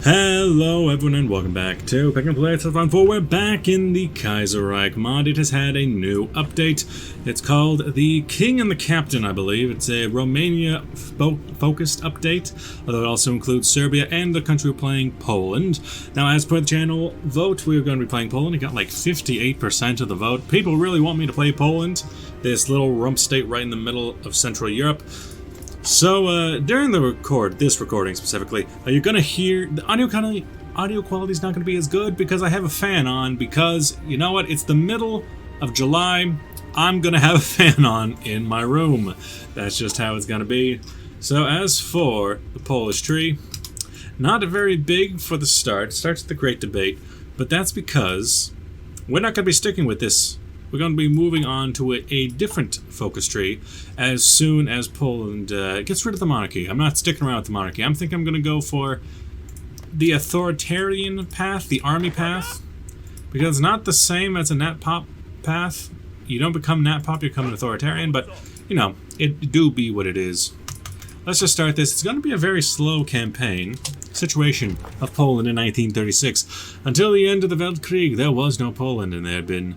Hello everyone and welcome back to Pick and Play Stuff on 4. We're back in the Kaiserreich mod. It has had a new update. It's called The King and the Captain, I believe. It's a Romania-focused update, although it also includes Serbia and the country we're playing, Poland. Now, as per the channel vote, we're going to be playing Poland. It got like 58% of the vote. People really want me to play Poland, this little rump state right in the middle of Central Europe. So, during this recording specifically, you're gonna hear the audio quality is not gonna be as good because I have a fan on. Because you know what? It's the middle of July. I'm gonna have a fan on in my room. That's just how it's gonna be. So, as for the Polish tree, not very big for the start. It starts with the Great Debate, but that's because we're not gonna be sticking with this. We're going to be moving on to a different focus tree as soon as Poland gets rid of the monarchy. I'm not sticking around with the monarchy. I'm thinking I'm going to go for the authoritarian path, the army path, because it's not the same as a NatPop path. You don't become NatPop, you become an authoritarian, but, you know, it do be what it is. Let's just start this. It's going to be a very slow campaign. Situation of Poland in 1936. Until the end of the Weltkrieg, there was no Poland, and there had been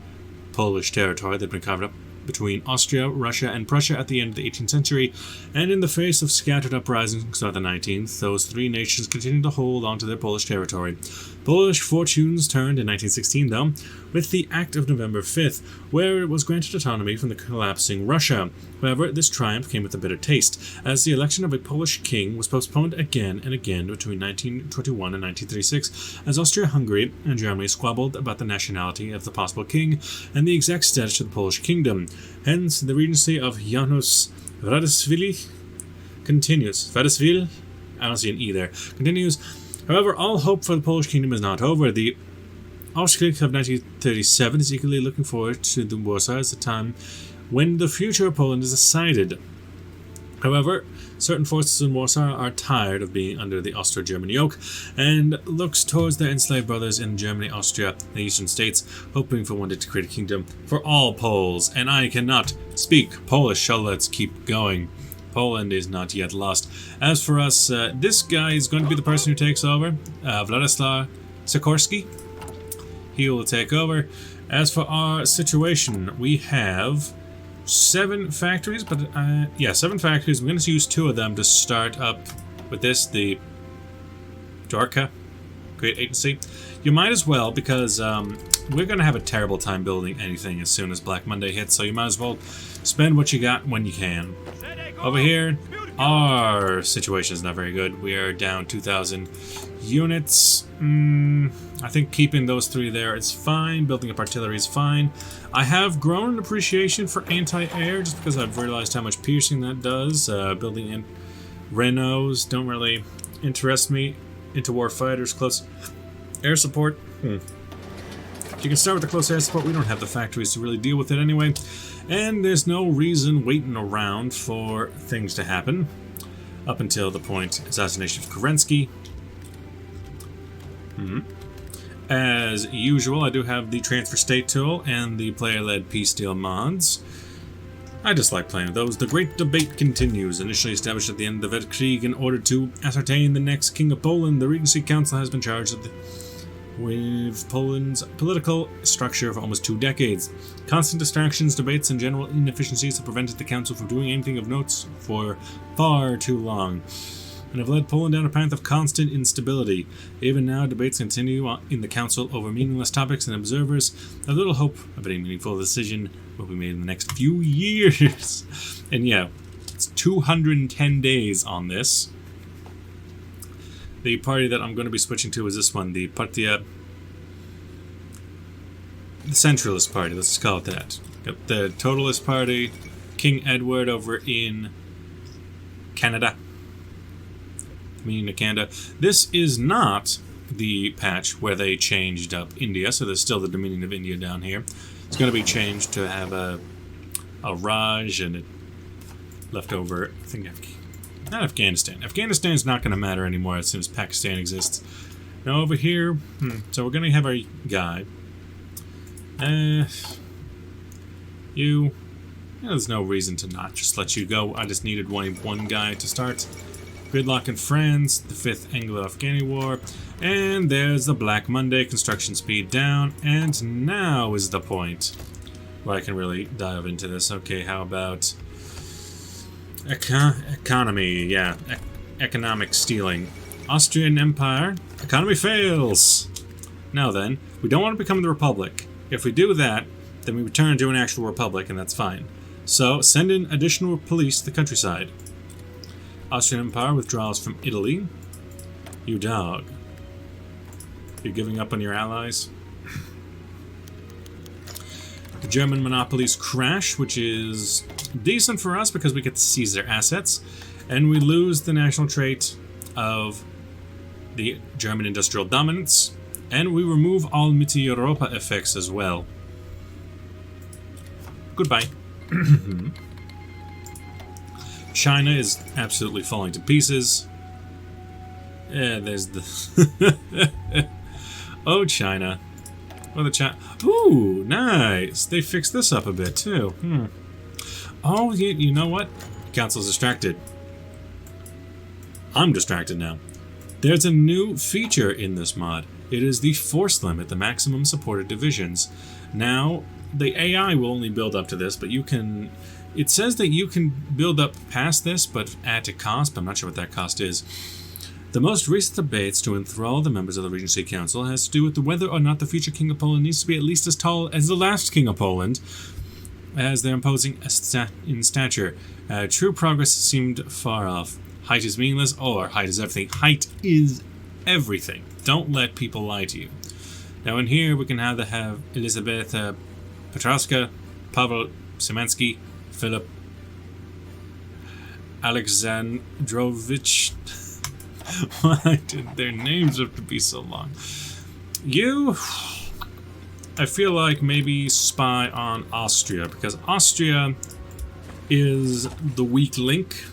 Polish territory that had been carved up between Austria, Russia, and Prussia at the end of the 18th century, and in the face of scattered uprisings throughout the 19th, those three nations continued to hold onto their Polish territory. Polish fortunes turned in 1916, though, with the Act of November 5th, where it was granted autonomy from the collapsing Russia. However, this triumph came with a bitter taste, as the election of a Polish king was postponed again and again between 1921 and 1936, as Austria-Hungary and Germany squabbled about the nationality of the possible king and the exact status of the Polish kingdom. Hence, the regency of Janusz Radoswili continues. Radoswil? I don't see an E there. Continues. However, all hope for the Polish kingdom is not over. The Auschwitz of 1937 is eagerly looking forward to the Warsaw as the time when the future of Poland is decided. However, certain forces in Warsaw are tired of being under the Austro-German yoke and looks towards their enslaved brothers in Germany, Austria, and the eastern states, hoping for one day to create a kingdom for all Poles. And I cannot speak Polish, so let's keep going. Poland is not yet lost. As for us, this guy is going to be the person who takes over, Władysław Sikorski. He will take over. As for our situation, we have 7 factories, but 7 factories. We're going to use 2 of them to start up with this, the Dorka Great Agency. You might as well, because we're going to have a terrible time building anything as soon as Black Monday hits, so you might as well spend what you got when you can. Over here, our situation is not very good. We are down 2,000 units. I think keeping those 3 there is fine. Building up artillery is fine. I have grown an appreciation for anti-air just because I've realized how much piercing that does. Building in Renaults don't really interest me. Interwar fighters, close air support. You can start with the close air support. We don't have the factories to really deal with it anyway. And there's no reason waiting around for things to happen up until the assassination of Kerensky. As usual, I do have the transfer state tool and the player-led peace deal mods. I just like playing with those. The Great Debate continues. Initially established at the end of the Weltkrieg in order to ascertain the next king of Poland, the Regency Council has been charged with Poland's political structure for almost 2 decades. Constant distractions, debates, and general inefficiencies have prevented the council from doing anything of note for far too long, and have led Poland down a path of constant instability. Even now, debates continue in the council over meaningless topics, and observers have little hope of any meaningful decision will be made in the next few years. And yeah, it's 210 days on this. The party that I'm going to be switching to is this one, the Partia... the Centralist Party, let's just call it that. Got the Totalist Party, King Edward over in Canada. Meaning to Canada. This is not the patch where they changed up India, so there's still the Dominion of India down here. It's going to be changed to have a Raj and a leftover, I think, not Afghanistan. Afghanistan's not going to matter anymore as soon as Pakistan exists. Now over here, so we're going to have our guy. There's no reason to not just let you go. I just needed one guy to start. Gridlock in France, the 5th Anglo-Afghani War, and there's the Black Monday, construction speed down, and now is the point where I can really dive into this. Okay, how about economy? Yeah, economic stealing. Austrian Empire, economy fails. Now then, we don't want to become the Republic. If we do that, then we return to an actual republic, and that's fine. So, send in additional police to the countryside. Austrian Empire withdraws from Italy. You dog. You're giving up on your allies? The German monopolies crash, which is decent for us because we get to seize their assets. And we lose the national trait of the German industrial dominance. And we remove all Mitteleuropa effects as well. Goodbye. China is absolutely falling to pieces. Yeah, there's the... Oh, China. Oh, the China... Ooh, nice. They fixed this up a bit, too. Oh, you know what? Council's distracted. I'm distracted now. There's a new feature in this mod. It is the force limit, the maximum supported divisions. Now, the AI will only build up to this, but you can... It says that you can build up past this, but at a cost. I'm not sure what that cost is. The most recent debates to enthrall the members of the Regency Council has to do with whether or not the future King of Poland needs to be at least as tall as the last King of Poland, as they're imposing in stature. True progress seemed far off. Height is meaningless, or height is everything. Height is everything. Don't let people lie to you. Now in here we can either have Elizabeth Petrowska, Pavel Szymanski, Philip Alexandrovich. Why did their names have to be so long? You, I feel like maybe spy on Austria, because Austria is the weak link.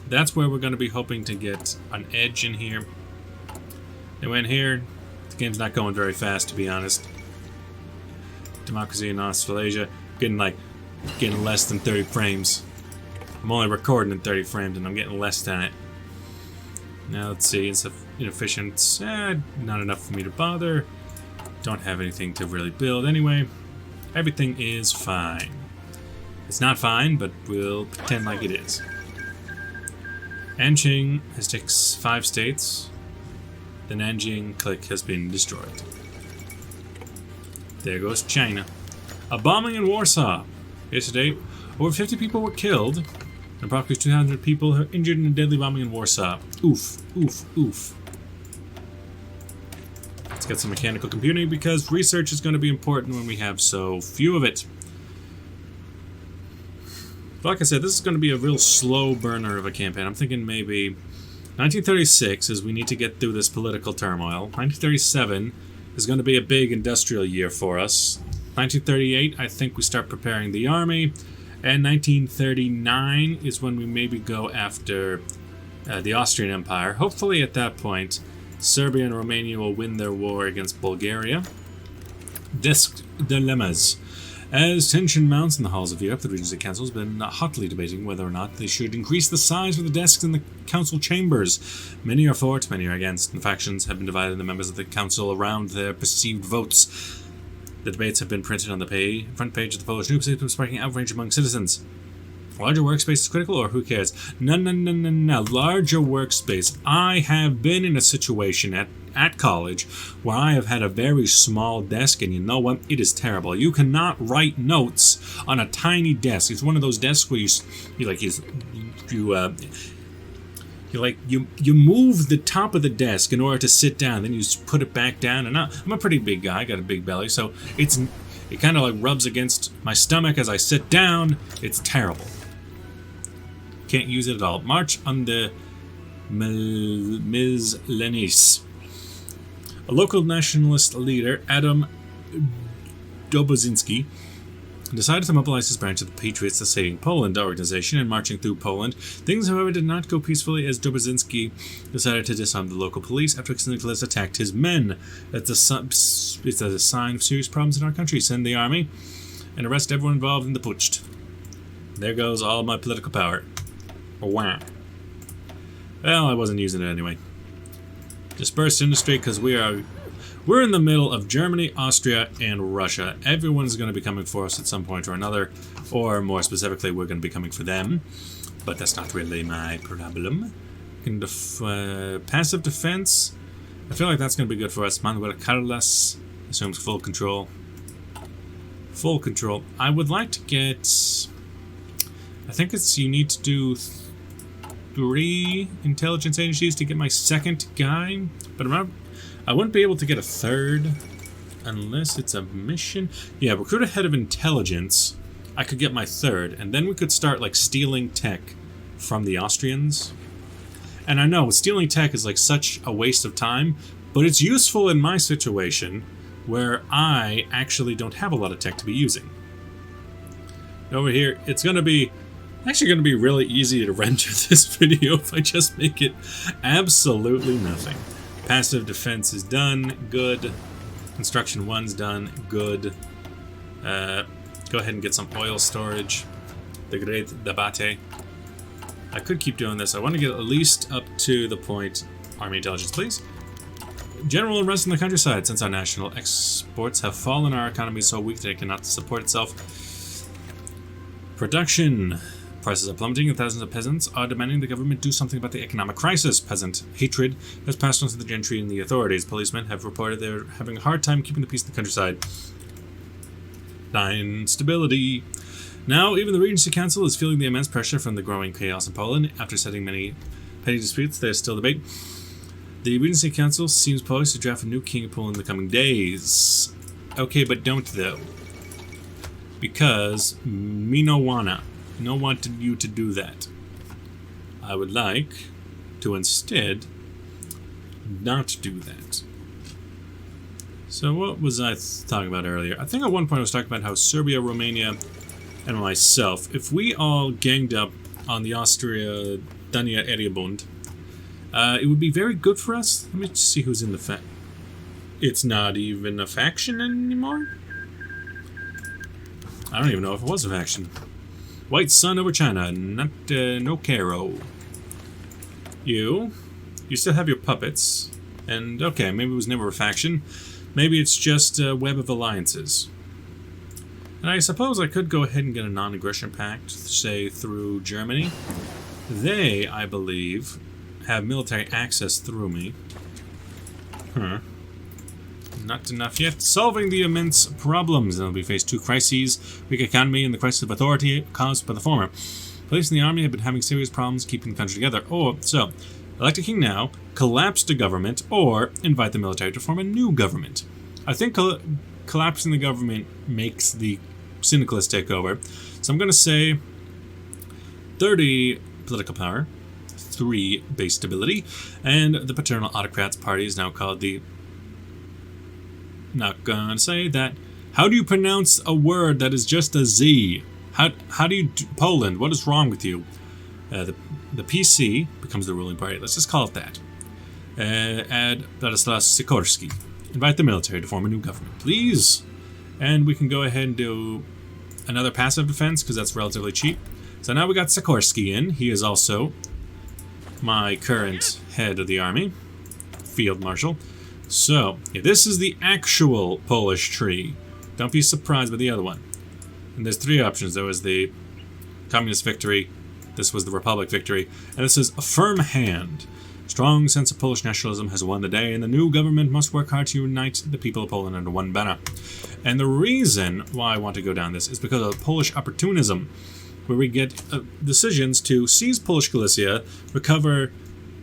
That's where we're going to be hoping to get an edge in here. They went here. The game's not going very fast, to be honest. Democracy in Australasia, getting less than 30 frames. I'm only recording in 30 frames, and I'm getting less than it. Now let's see, it's inefficient. Not enough for me to bother. Don't have anything to really build anyway. Everything is fine. It's not fine, but we'll pretend like it is. Anqing has taken 5 states. The Nanjing clique has been destroyed. There goes China. A bombing in Warsaw. Yesterday, over 50 people were killed, and approximately 200 people are injured in a deadly bombing in Warsaw. Oof, oof, oof. Let's get some mechanical computing because research is going to be important when we have so few of it. But like I said, this is going to be a real slow burner of a campaign. I'm thinking maybe 1936 is we need to get through this political turmoil. 1937 is going to be a big industrial year for us. 1938, I think we start preparing the army. And 1939 is when we maybe go after the Austrian Empire. Hopefully at that point, Serbia and Romania will win their war against Bulgaria. Desk dilemmas. As tension mounts in the halls of Europe, the Regency Council has been hotly debating whether or not they should increase the size of the desks in the council chambers. Many are for it, many are against, and factions have been divided in the members of the council around their perceived votes. The debates have been printed on the front page of the Polish newspaper, sparking outrage among citizens. Larger workspace is critical, or who cares? No. Larger workspace. I have been in a situation at college where I have had a very small desk, and you know what? It is terrible. You cannot write notes on a tiny desk. It's one of those desks where you move the top of the desk in order to sit down, then you put it back down. And I'm a pretty big guy, I got a big belly, so it kind of like rubs against my stomach as I sit down. It's terrible. Can't use it at all. March on the Ms. Lenis. A local nationalist leader, Adam Dobozinski, decided to mobilize his branch of the Patriots, the Saving Poland organization, and marching through Poland. Things, however, did not go peacefully as Dobozinski decided to disarm the local police after Nicholas attacked his men. It's a sign of serious problems in our country. Send the army and arrest everyone involved in the putsch. There goes all my political power. Wow. Well, I wasn't using it anyway. Dispersed industry, because we're in the middle of Germany, Austria, and Russia. Everyone's going to be coming for us at some point or another, or more specifically, we're going to be coming for them. But that's not really my problem. Passive defense. I feel like that's going to be good for us. Manuel Carlos assumes full control. Full control. I would like to get... I think you need to do 3 intelligence agencies to get my second guy, but I wouldn't be able to get a third unless it's a mission. Yeah, recruit a head of intelligence. I could get my third, and then we could start like stealing tech from the Austrians. And I know stealing tech is like such a waste of time, but it's useful in my situation where I actually don't have a lot of tech to be using. Over here, it's actually going to be really easy to render this video if I just make it absolutely nothing. Passive defense is done. Good. Construction 1's done. Good. Go ahead and get some oil storage. The great debate. I could keep doing this. I want to get at least up to the point. Army intelligence, please. General unrest in the countryside. Since our national exports have fallen, our economy is so weak that it cannot support itself. Production. Prices are plummeting and thousands of peasants are demanding the government do something about the economic crisis. Peasant hatred has passed on to the gentry and the authorities. Policemen have reported they're having a hard time keeping the peace in the countryside. 9. Stability. Now, even the Regency Council is feeling the immense pressure from the growing chaos in Poland. After settling many petty disputes, there's still debate. The Regency Council seems poised to draft a new king of Poland in the coming days. Okay, but don't though. Because me no wanna. No want you to do that. I would like to instead not do that. So what was I talking about earlier? I think at one point I was talking about how Serbia, Romania, and myself, if we all ganged up on the Austria-Dania area bond, it would be very good for us. Let me just see who's in the fact. It's not even a faction anymore? I don't even know if it was a faction. White Sun over China, not no caro. You still have your puppets, and okay, maybe it was never a faction. Maybe it's just a web of alliances. And I suppose I could go ahead and get a non-aggression pact, say through Germany. They, I believe, have military access through me. Not enough yet. Solving the immense problems. And we face 2 crises. Weak economy and the crisis of authority caused by the former. Police and the army have been having serious problems keeping the country together. So, elect a king now, collapse the government, or invite the military to form a new government. I think collapsing the government makes the syndicalists take over. So I'm going to say 30 political power, 3 base stability, and the paternal autocrats party is now called the... Not gonna say that. How do you pronounce a word that is just a Z? How do you... Poland, what is wrong with you? The PC becomes the ruling party. Let's just call it that. Add Władysław Sikorski. Invite the military to form a new government, please. And we can go ahead and do another passive defense, because that's relatively cheap. So now we got Sikorski in. He is also my current head of the army. Field Marshal. So, yeah, this is the actual Polish tree. Don't be surprised by the other one. And there's 3 options. There was the Communist victory, this was the Republic victory, and this is a firm hand. Strong sense of Polish nationalism has won the day, and the new government must work hard to unite the people of Poland under one banner. And the reason why I want to go down this is because of Polish opportunism, where we get decisions to seize Polish Galicia, recover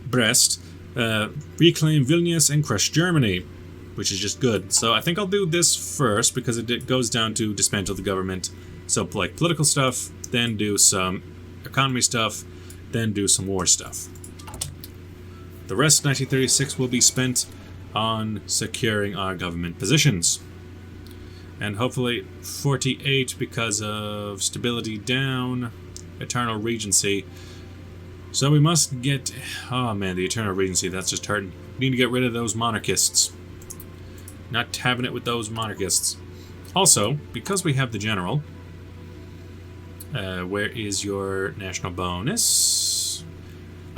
Brest, reclaim Vilnius, and crush Germany, which is just good. So I think I'll do this first because it goes down to dismantle the government. So like political stuff, then do some economy stuff, then do some war stuff. The rest of 1936 will be spent on securing our government positions. And hopefully 48 because of stability down, eternal regency. So we must get... Oh man, the Eternal Regency, that's just hurting. We need to get rid of those monarchists. Not having it with those monarchists. Also, because we have the general... where is your national bonus?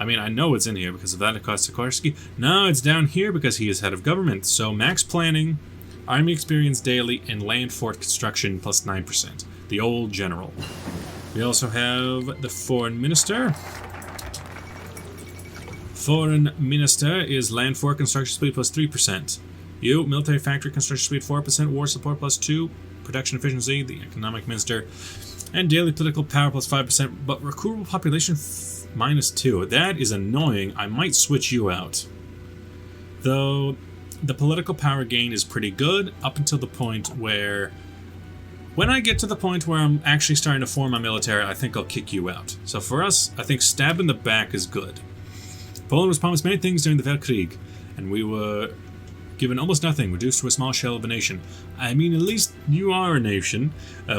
I mean, I know it's in here because of that Sikorsky. No, it's down here because he is head of government. So max planning, army experience daily, and land fort construction plus 9%. The old general. We also have the foreign minister. Foreign minister is land fort construction speed plus 3%. You, military factory construction speed 4%, war support plus 2, production efficiency, the economic minister, and daily political power plus 5%, but recruitable population minus 2. That is annoying. I might switch you out. Though the political power gain is pretty good up until the point where, when I get to the point where I'm actually starting to form my military, I think I'll kick you out. So for us, I think stab in the back is good. Poland was promised many things during the Weltkrieg, and we were given almost nothing, reduced to a small shell of a nation. I mean, at least you are a nation,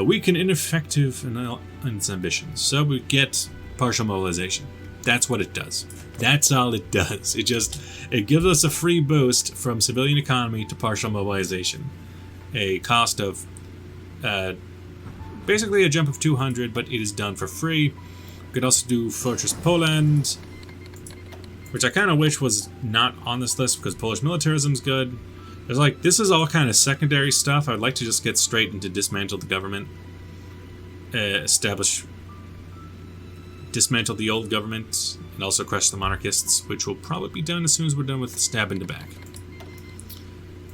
weak and ineffective in its ambitions. So we get partial mobilization. That's what it does. That's all it does. It gives us a free boost from civilian economy to partial mobilization. A cost of basically a jump of 200, but it is done for free. We could also do Fortress Poland, which I kind of wish was not on this list because Polish militarism is good. There's like, this is all kind of secondary stuff. I'd like to just get straight into dismantle the government, dismantle the old government, and also crush the monarchists, which will probably be done as soon as we're done with the stab in the back.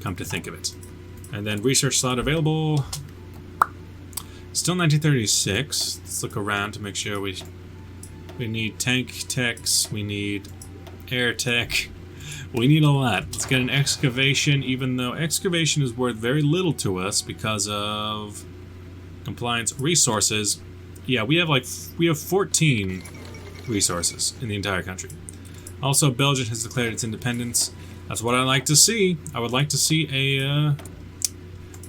Come to think of it. And then research slot available. Still 1936. Let's look around to make sure we need tank techs, we need air tech, we need a lot. Let's get an excavation, even though excavation is worth very little to us because of compliance resources. Yeah, we have 14 resources in the entire country. Also, Belgium has declared its independence. That's what I like to see. I would like to see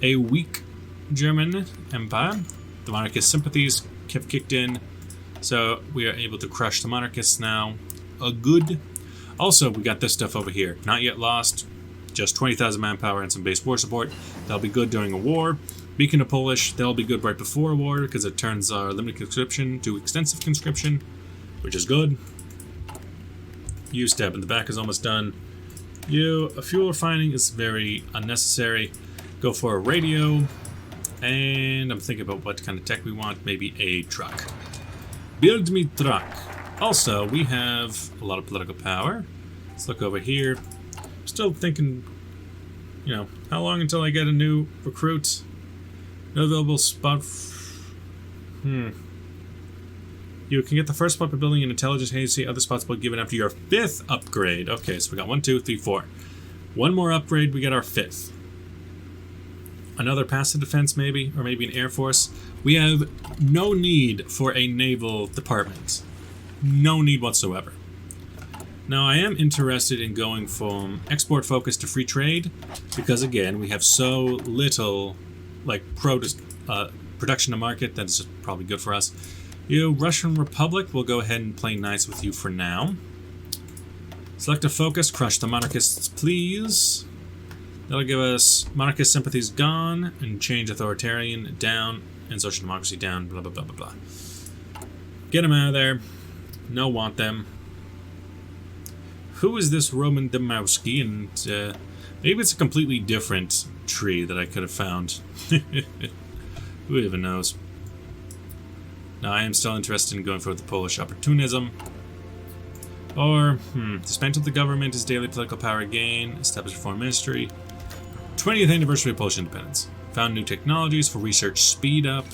a weak German empire. The monarchist sympathies have kicked in, so we are able to crush the monarchists now. A good. Also, we got this stuff over here. Not yet lost. Just 20,000 manpower and some base war support. That'll be good during a war. Beacon of Polish, that'll be good right before a war because it turns our limited conscription to extensive conscription, which is good. You stab in the back is almost done. A fuel refining is very unnecessary. Go for a radio. And I'm thinking about what kind of tech we want. Maybe a truck. Build me truck. Also, we have a lot of political power. Let's look over here. Still thinking, how long until I get a new recruit? No available spot. You can get the first spot by building an intelligence agency. Other spots will be given after your 5th upgrade. Okay, so we got 1, 2, 3, 4. One more upgrade, we get our 5th. Another passive defense, maybe, or maybe an air force. We have no need for a naval department. No need whatsoever. Now, I am interested in going from export focus to free trade because, again, we have so little production to market that is just probably good for us. Russian Republic, we'll go ahead and play nice with you for now. Select a focus, crush the monarchists, please. That'll give us monarchist sympathies gone and change authoritarian down and social democracy down, blah, blah, blah, blah, blah. Get them out of there. No want them. Who is this Roman Demowski? And maybe it's a completely different tree that I could have found. Who even knows? Now, I am still interested in going for the Polish opportunism. Or, dismantle the government is daily political power gain, establish a foreign ministry. 20th anniversary of Polish independence. Found new technologies for research speed up.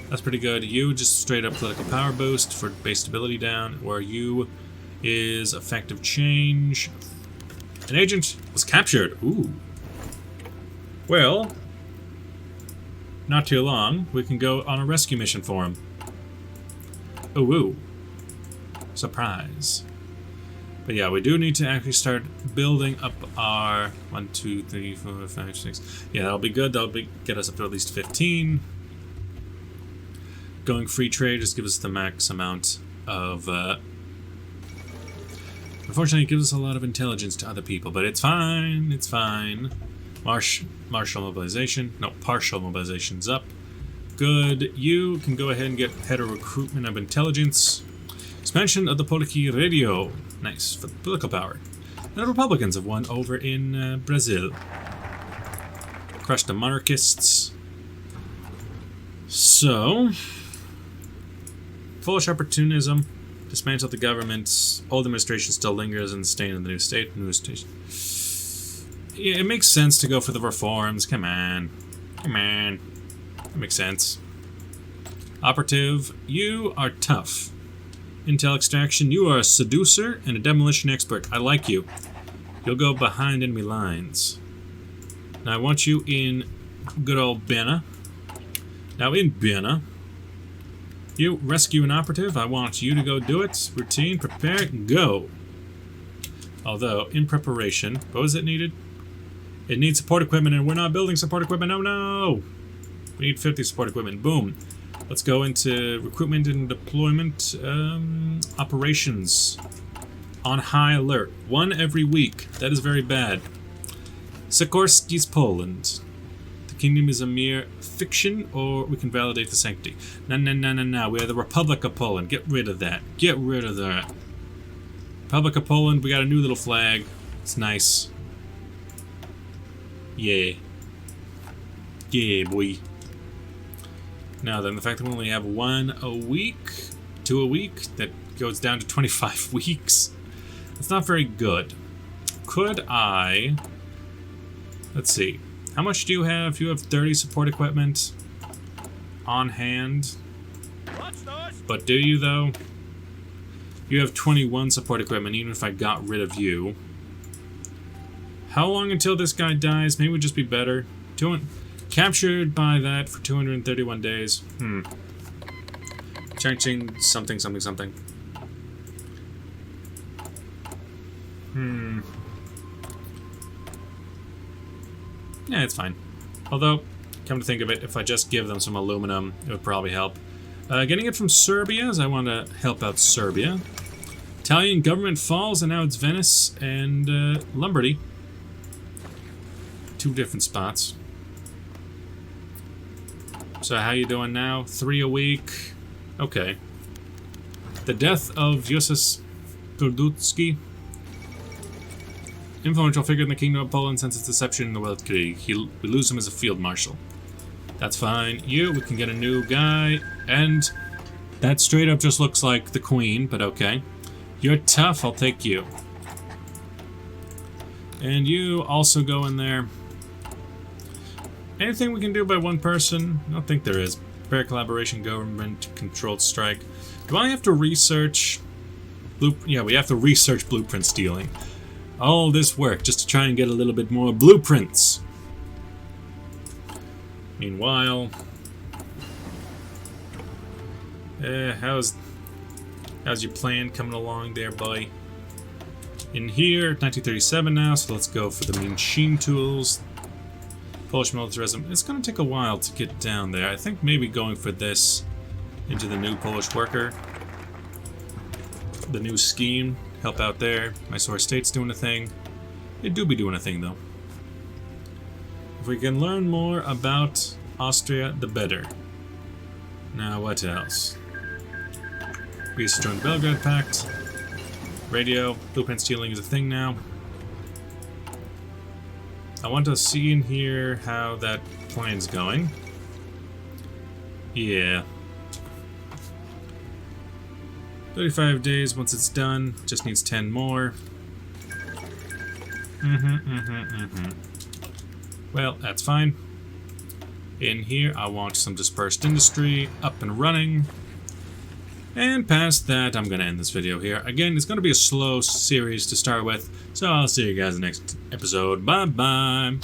That's pretty good. You, just straight up political power boost for base stability down. Where you is effective change. An agent was captured. Ooh. Well, not too long. We can go on a rescue mission for him. Ooh, ooh. Surprise. But yeah, we do need to actually start building up our 1, 2, 3, 4, 5, 6. Yeah, that'll be good. That'll get us up to at least 15. Going free trade just gives us the max amount of. Unfortunately, it gives us a lot of intelligence to other people, but it's fine. It's fine. Partial mobilization's up. Good. You can go ahead and get head of recruitment of intelligence. Expansion of the Poliki Radio. Nice, for political power. And the Republicans have won over in Brazil. Crushed the monarchists. So, Polish opportunism. Dismantled the government. Old administration still lingers in the state of the new state. New station. Yeah, it makes sense to go for the reforms. Come on. Come on. That makes sense. Operative, you are tough. Intel extraction, you are a seducer and a demolition expert. I like you. You'll go behind enemy lines. Now I want you in good old Bena. Now in Bena, you rescue an operative. I want you to go do it. Routine, prepare, go. Although, in preparation, what was it needed? It needs support equipment and we're not building support equipment. Oh no! We need 50 support equipment. Boom. Let's go into recruitment and deployment operations. On high alert. 1 every week. That is very bad. Sikorski's Poland. The kingdom is a mere fiction, or we can validate the sanctity. No. We are the Republic of Poland. Get rid of that. Get rid of that. Republic of Poland, we got a new little flag. It's nice. Yeah. Yeah, boy. Now then, the fact that we only have 1 a week, 2 a week, that goes down to 25 weeks. That's not very good. Could I... Let's see. How much do you have? You have 30 support equipment on hand. But do you, though? You have 21 support equipment, even if I got rid of you. How long until this guy dies? Maybe it would just be better. Captured by that for 231 days. Changing something. Yeah, it's fine. Although, come to think of it, if I just give them some aluminum, it would probably help. Getting it from Serbia, as I want to help out Serbia. Italian government falls, and now it's Venice and Lombardy. 2 different spots. So how you doing now? 3 a week. Okay. The death of Józef Piłsudski. Influential figure in the Kingdom of Poland since its deception in the Weltkrieg. We lose him as a field marshal. That's fine. We can get a new guy. And that straight up just looks like the Queen, but okay. You're tough, I'll take you. And you also go in there. Anything we can do by 1 person? I don't think there is. Prepare collaboration, government-controlled strike. Do I have to research... Yeah, we have to research blueprint stealing. All this work just to try and get a little bit more blueprints. Meanwhile... how's your plan coming along there, buddy? In here, 1937 now, so let's go for the machine tools. Polish militarism. It's going to take a while to get down there. I think maybe going for this into the new Polish worker. The new scheme. Help out there. Mysore State's doing a thing. It do be doing a thing, though. If we can learn more about Austria, the better. Now, what else? Greece joined the Belgrade Pact. Radio. Blueprint stealing is a thing now. I want to see in here how that plan's going. Yeah. 35 days once it's done. Just needs 10 more. Well, that's fine. In here, I want some dispersed industry up and running. And past that, I'm going to end this video here. Again, it's going to be a slow series to start with, so I'll see you guys in the next episode. Bye-bye!